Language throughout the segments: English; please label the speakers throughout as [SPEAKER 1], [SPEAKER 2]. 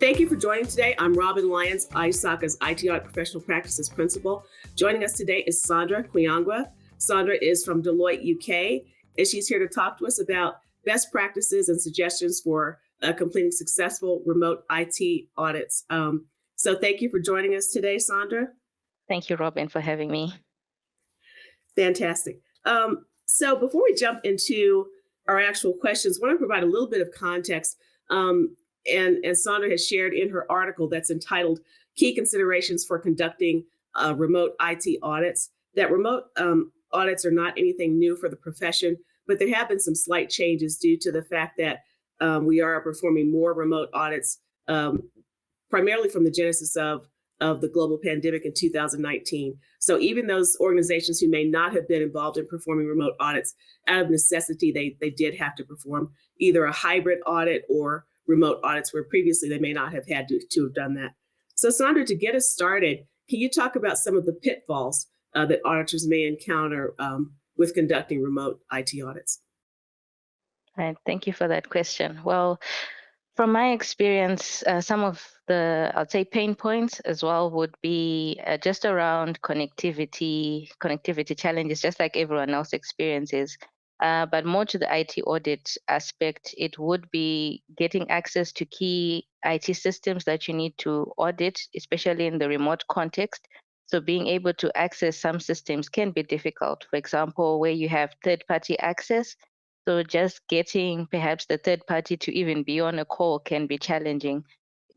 [SPEAKER 1] Thank you for joining today. I'm Robin Lyons, ISACA's IT Audit Professional Practices Principal. Joining us today is Sandra Kuyangwa. Sandra is from Deloitte, UK, and she's here to talk to us about best practices and suggestions for completing successful remote IT audits. So thank you for joining us today, Sandra.
[SPEAKER 2] Thank you, Robin, for having me.
[SPEAKER 1] Fantastic. So before we jump into our actual questions, I want to provide a little bit of context. And Sandra has shared in her article that's entitled Key Considerations for Conducting Remote IT Audits, that remote audits are not anything new for the profession, but there have been some slight changes due to the fact that we are performing more remote audits, primarily from the genesis of the global pandemic in 2019. So even those organizations who may not have been involved in performing remote audits, out of necessity, they did have to perform either a hybrid audit or remote audits where previously they may not have had to have done that. So Sandra, to get us started, can you talk about some of the pitfalls that auditors may encounter with conducting remote IT audits?
[SPEAKER 2] Right, thank you for that question. Well, from my experience, some of the, I'd say, pain points as well would be just around connectivity challenges, just like everyone else experiences. But more to the IT audit aspect, it would be getting access to key IT systems that you need to audit, especially in the remote context. So being able to access some systems can be difficult. For example, where you have third-party access, so just getting perhaps the third party to even be on a call can be challenging.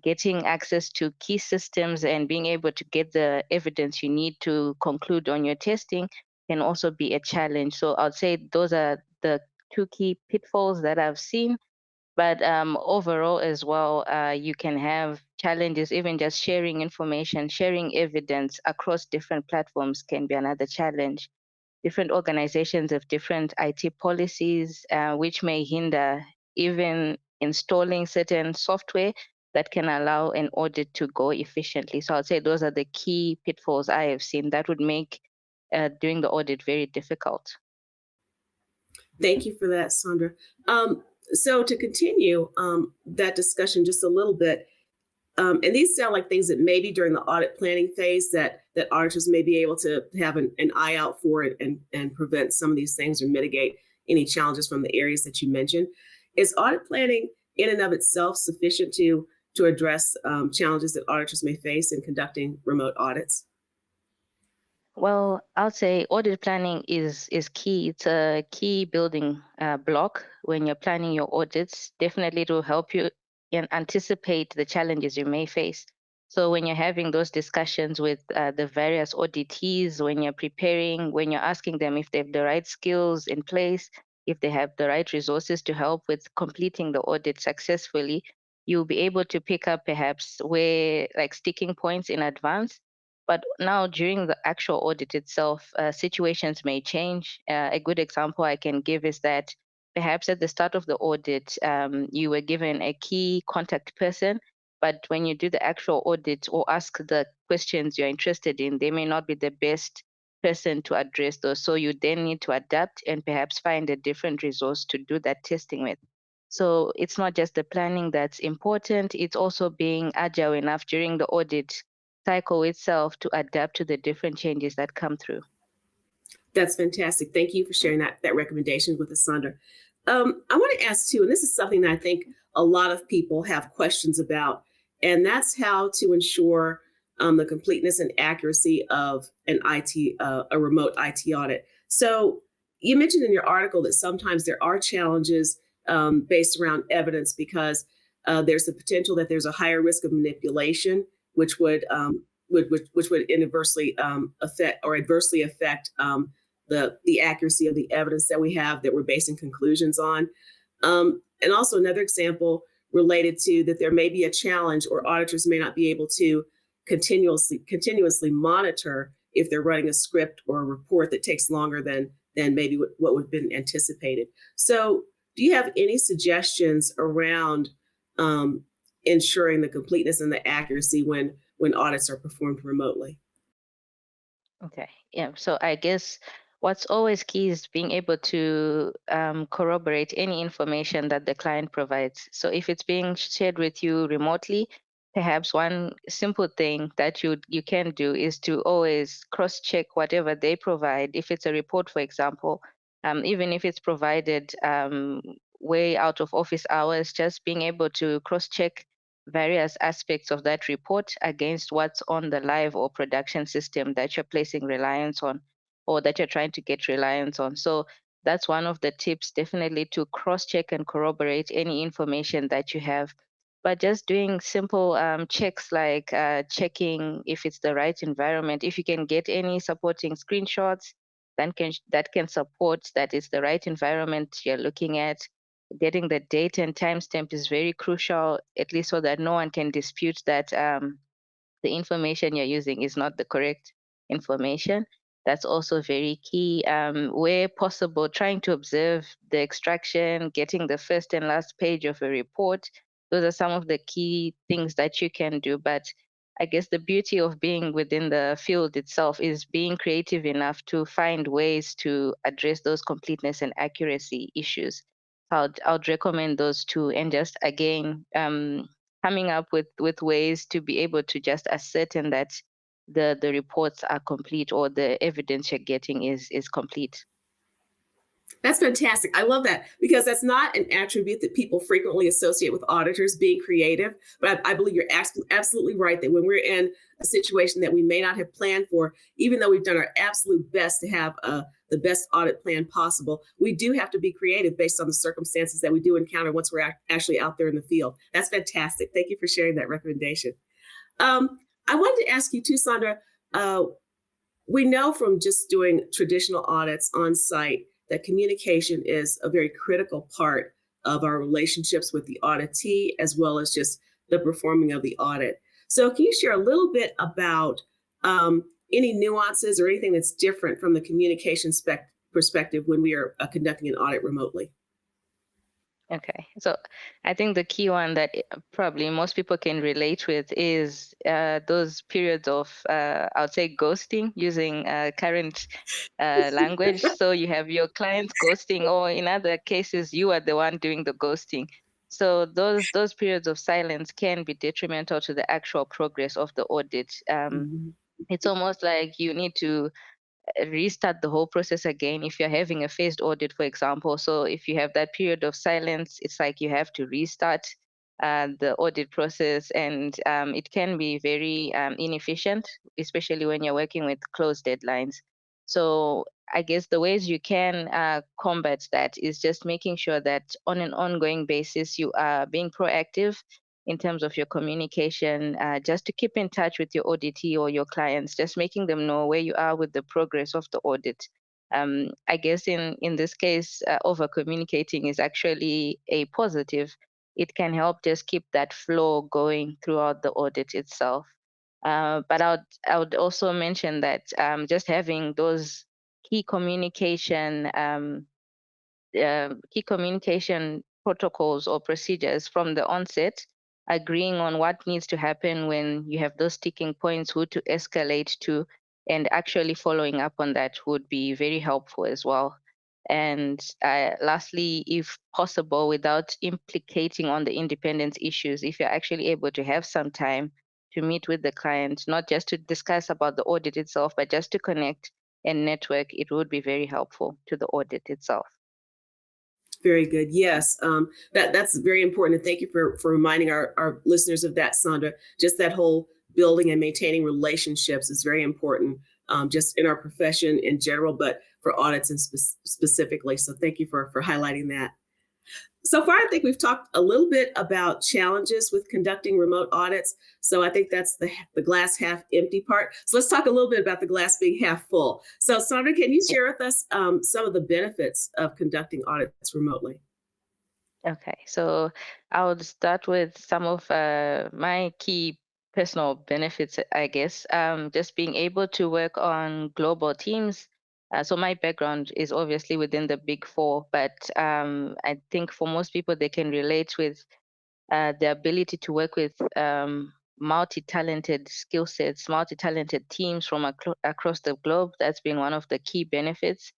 [SPEAKER 2] Getting access to key systems and being able to get the evidence you need to conclude on your testing can also be a challenge. So I'd say those are the two key pitfalls that I've seen. But overall as well, you can have challenges, even just sharing information, sharing evidence across different platforms can be another challenge. Different organizations have different IT policies, which may hinder even installing certain software that can allow an audit to go efficiently. So I'd say those are the key pitfalls I have seen that would make doing the audit very difficult.
[SPEAKER 1] Thank you for that, Sandra. So to continue that discussion just a little bit, and these sound like things that maybe during the audit planning phase that auditors may be able to have an eye out for it and prevent some of these things or mitigate any challenges from the areas that you mentioned. Is audit planning in and of itself sufficient to address challenges that auditors may face in conducting remote audits?
[SPEAKER 2] Well, I'll say audit planning is key. It's a key building block when you're planning your audits. Definitely, it will help you anticipate the challenges you may face. So when you're having those discussions with the various auditees, when you're preparing, when you're asking them if they have the right skills in place, if they have the right resources to help with completing the audit successfully, you'll be able to pick up perhaps where like sticking points in advance. But now during the actual audit itself, situations may change. A good example I can give is that perhaps at the start of the audit, you were given a key contact person, but when you do the actual audit or ask the questions you're interested in, they may not be the best person to address those. So you then need to adapt and perhaps find a different resource to do that testing with. So it's not just the planning that's important, it's also being agile enough during the audit cycle itself to adapt to the different changes that come through.
[SPEAKER 1] That's fantastic. Thank you for sharing that recommendation with us, Sandra. I want to ask too, and this is something that I think a lot of people have questions about, and that's how to ensure the completeness and accuracy of a remote IT audit. So you mentioned in your article that sometimes there are challenges based around evidence because there's the potential that there's a higher risk of manipulation, which would inadvertently affect or adversely affect the accuracy of the evidence that we have that we're basing conclusions on. And also another example related to that there may be a challenge or auditors may not be able to continuously monitor if they're running a script or a report that takes longer than maybe what would have been anticipated. So do you have any suggestions around ensuring the completeness and the accuracy when audits are performed remotely?
[SPEAKER 2] Okay, yeah. So I guess what's always key is being able to corroborate any information that the client provides. So if it's being shared with you remotely, perhaps one simple thing that you can do is to always cross-check whatever they provide. If it's a report, for example, even if it's provided way out of office hours, just being able to cross-check various aspects of that report against what's on the live or production system that you're placing reliance on, or that you're trying to get reliance on. So that's one of the tips, definitely, to cross-check and corroborate any information that you have. But just doing simple checks, like checking if it's the right environment. If you can get any supporting screenshots, then that can support that it's the right environment you're looking at. Getting the date and timestamp is very crucial, at least so that no one can dispute that the information you're using is not the correct information. That's also very key. Where possible, trying to observe the extraction, getting the first and last page of a report. Those are some of the key things that you can do. But I guess the beauty of being within the field itself is being creative enough to find ways to address those completeness and accuracy issues. I'd recommend those two, and just again, coming up with ways to be able to just ascertain that the reports are complete, or the evidence you're getting is complete.
[SPEAKER 1] That's fantastic. I love that because that's not an attribute that people frequently associate with auditors being creative. But I believe you're absolutely right that when we're in a situation that we may not have planned for, even though we've done our absolute best to have the best audit plan possible, we do have to be creative based on the circumstances that we do encounter once we're actually out there in the field. That's fantastic. Thank you for sharing that recommendation. I wanted to ask you too, Sandra. Uh, we know from just doing traditional audits on site that communication is a very critical part of our relationships with the auditee, as well as just the performing of the audit. So, can you share a little bit about any nuances or anything that's different from the communication perspective when we are conducting an audit remotely?
[SPEAKER 2] Okay, so I think the key one that probably most people can relate with is those periods of, I would say, ghosting, using current language. So you have your clients ghosting, or in other cases, you are the one doing the ghosting. So those periods of silence can be detrimental to the actual progress of the audit.
[SPEAKER 1] Mhm.
[SPEAKER 2] It's almost like you need to restart the whole process again if you're having a phased audit, for example. So if you have that period of silence, it's like you have to restart the audit process, and it can be very inefficient, especially when you're working with closed deadlines. So I guess the ways you can combat that is just making sure that on an ongoing basis you are being proactive in terms of your communication, just to keep in touch with your auditee or your clients, just making them know where you are with the progress of the audit. I guess in this case, over communicating is actually a positive. It can help just keep that flow going throughout the audit itself. But I would also mention that just having those key communication key communication protocols or procedures from the onset, agreeing on what needs to happen when you have those sticking points, who to escalate to, and actually following up on that would be very helpful as well. And lastly, if possible, without implicating on the independence issues, if you're actually able to have some time to meet with the client, not just to discuss about the audit itself, but just to connect and network, it would be very helpful to the audit itself.
[SPEAKER 1] Very good. Yes, that's very important. And thank you for reminding our listeners of that, Sandra. Just that whole building and maintaining relationships is very important, just in our profession in general, but for audits and specifically. So thank you for highlighting that. So far, I think we've talked a little bit about challenges with conducting remote audits. So I think that's the glass half empty part. So let's talk a little bit about the glass being half full. So Sandra, can you share with us some of the benefits of conducting audits remotely?
[SPEAKER 2] Okay, so I would start with some of my key personal benefits, I guess. Just being able to work on global teams. So my background is obviously within the Big Four, but I think for most people they can relate with the ability to work with multi-talented skill sets, multi-talented teams from across the globe. That's been one of the key benefits.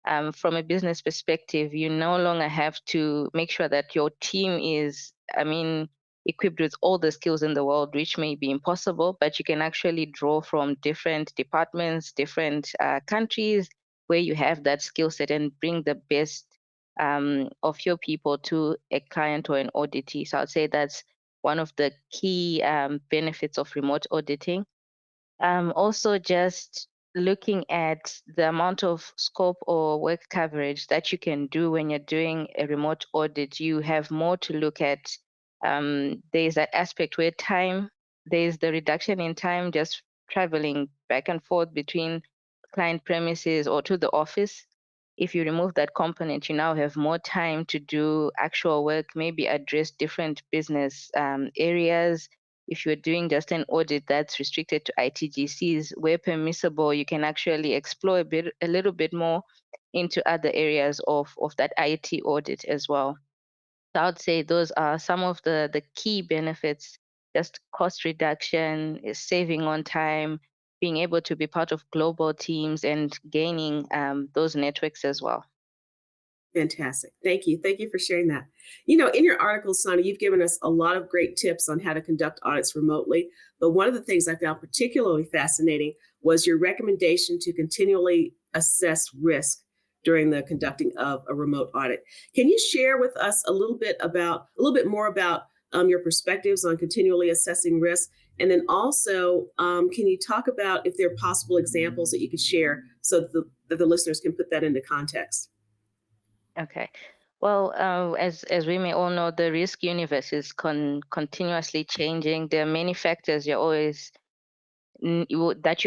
[SPEAKER 2] From a business perspective, you no longer have to make sure that your team is, I mean, equipped with all the skills in the world, which may be impossible, but you can actually draw from different departments, different countries where you have that skill set and bring the best of your people to a client or an auditee. So I'd say that's one of the key benefits of remote auditing. Also, just looking at the amount of scope or work coverage that you can do when you're doing a remote audit, you have more to look at. There's that aspect where there's the reduction in time just traveling back and forth between client premises or to the office. If you remove that component, you now have more time to do actual work, maybe address different business areas. If you're doing just an audit that's restricted to ITGCs, where permissible, you can actually explore a little bit more into other areas of that IT audit as well. So I would say those are some of the key benefits, just cost reduction, is saving on time, being able to be part of global teams and gaining those networks as well.
[SPEAKER 1] Fantastic. Thank you. Thank you for sharing that. You know, in your article, Sonia, you've given us a lot of great tips on how to conduct audits remotely. But one of the things I found particularly fascinating was your recommendation to continually assess risk during the conducting of a remote audit. Can you share with us a little bit more about your perspectives on continually assessing risk? And then also, can you talk about if there are possible examples that you could share so that the listeners can put that into context?
[SPEAKER 2] Okay. Well, as we may all know, the risk universe is continuously changing. There are many factors that you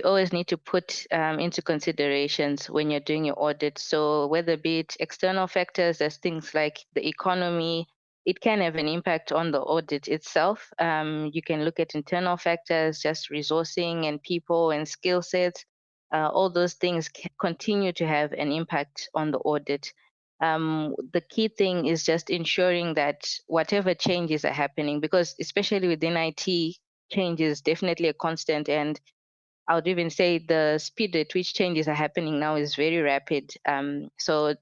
[SPEAKER 2] always need to put into considerations when you're doing your audit. So whether be it external factors, there's things like the economy, it can have an impact on the audit itself. You can look at internal factors, just resourcing and people and skill sets. All those things continue to have an impact on the audit. The key thing is just ensuring that whatever changes are happening, because especially within IT, change is definitely a constant. And I would even say the speed at which changes are happening now is very rapid. So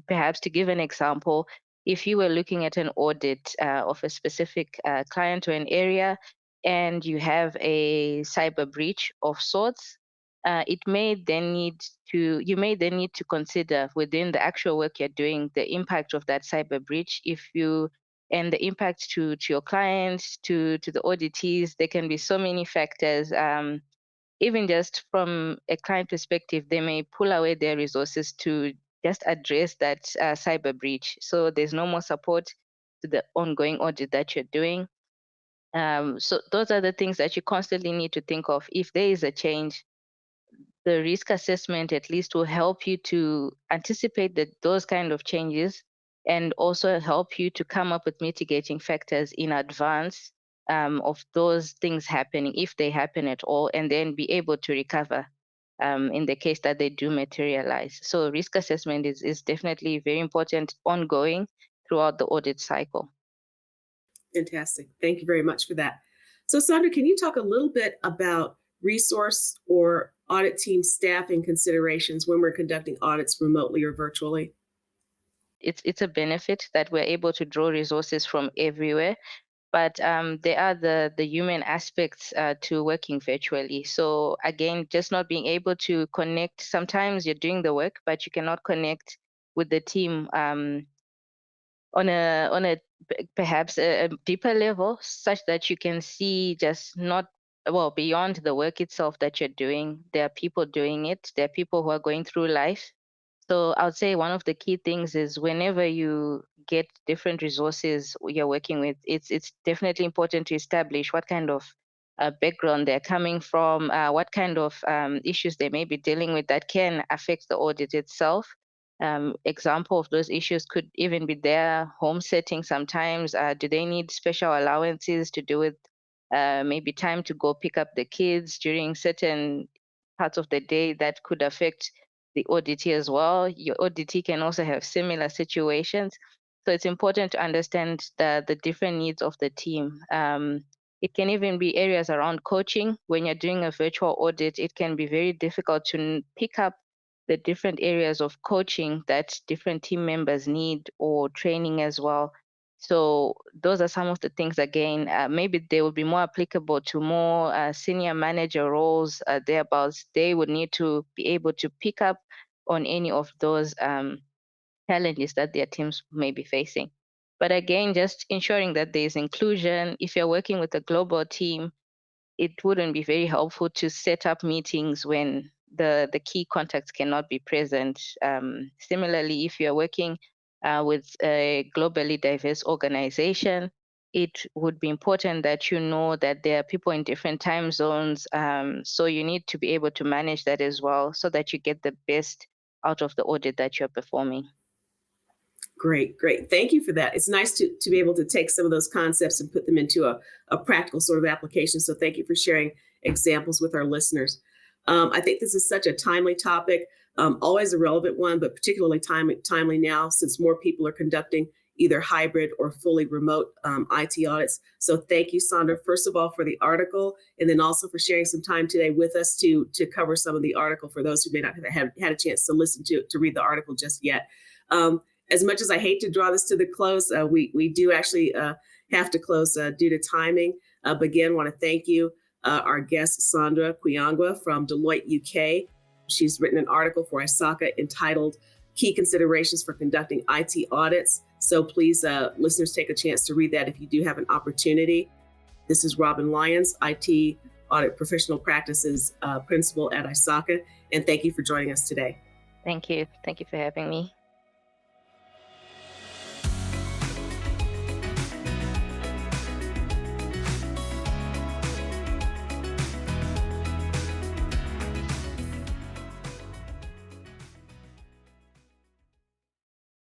[SPEAKER 2] perhaps to give an example, if you were looking at an audit of a specific client or an area, and you have a cyber breach of sorts, it may then need you may then need to consider within the actual work you're doing the impact of that cyber breach. If you and the impact to your clients, to the auditees, there can be so many factors. Even just from a client perspective, they may pull away their resources to just address that cyber breach. So there's no more support to the ongoing audit that you're doing. So those are the things that you constantly need to think of. If there is a change, the risk assessment at least will help you to anticipate those kind of changes and also help you to come up with mitigating factors in advance of those things happening, if they happen at all, and then be able to recover in the case that they do materialize. So risk assessment is definitely very important ongoing throughout the audit cycle.
[SPEAKER 1] Fantastic. Thank you very much for that. So, Sandra, can you talk a little bit about resource or audit team staffing considerations when we're conducting audits remotely or virtually?
[SPEAKER 2] It's a benefit that we're able to draw resources from everywhere, but there are the human aspects to working virtually. So again, just not being able to connect. Sometimes you're doing the work, but you cannot connect with the team on a perhaps a deeper level, such that you can see just not well beyond the work itself that you're doing. There are people doing it. There are people who are going through life. So I would say one of the key things is whenever you get different resources you're working with, it's definitely important to establish what kind of background they're coming from, what kind of issues they may be dealing with that can affect the audit itself. Example of those issues could even be their home setting sometimes. Do they need special allowances to do with maybe time to go pick up the kids during certain parts of the day that could affect the auditee as well? Your auditee can also have similar situations. So it's important to understand the different needs of the team. It can even be areas around coaching. When you're doing a virtual audit, it can be very difficult to pick up the different areas of coaching that different team members need or training as well. So those are some of the things, again, maybe they would be more applicable to more senior manager roles, thereabouts. They would need to be able to pick up on any of those challenges that their teams may be facing. But again, just ensuring that there's inclusion. If you're working with a global team, it wouldn't be very helpful to set up meetings when the key contacts cannot be present. Similarly, if you're working with a globally diverse organization, it would be important that you know that there are people in different time zones. So you need to be able to manage that as well so that you get the best out of the audit that you're performing.
[SPEAKER 1] Great, great. Thank you for that. It's nice to be able to take some of those concepts and put them into a practical sort of application. So thank you for sharing examples with our listeners. I think this is such a timely topic, always a relevant one, but particularly timely now since more people are conducting either hybrid or fully remote IT audits. So thank you, Sandra, first of all, for the article, and then also for sharing some time today with us to cover some of the article for those who may not have had a chance to listen to read the article just yet. As much as I hate to draw this to the close, we do actually have to close due to timing. But again, want to thank you, our guest, Sandra Kuyangwa from Deloitte UK. She's written an article for ISACA entitled Key Considerations for Conducting IT Audits. So please, listeners, take a chance to read that if you do have an opportunity. This is Robin Lyons, IT Audit Professional Practices Principal at ISACA. And thank you for joining us today.
[SPEAKER 2] Thank you. Thank you for having me.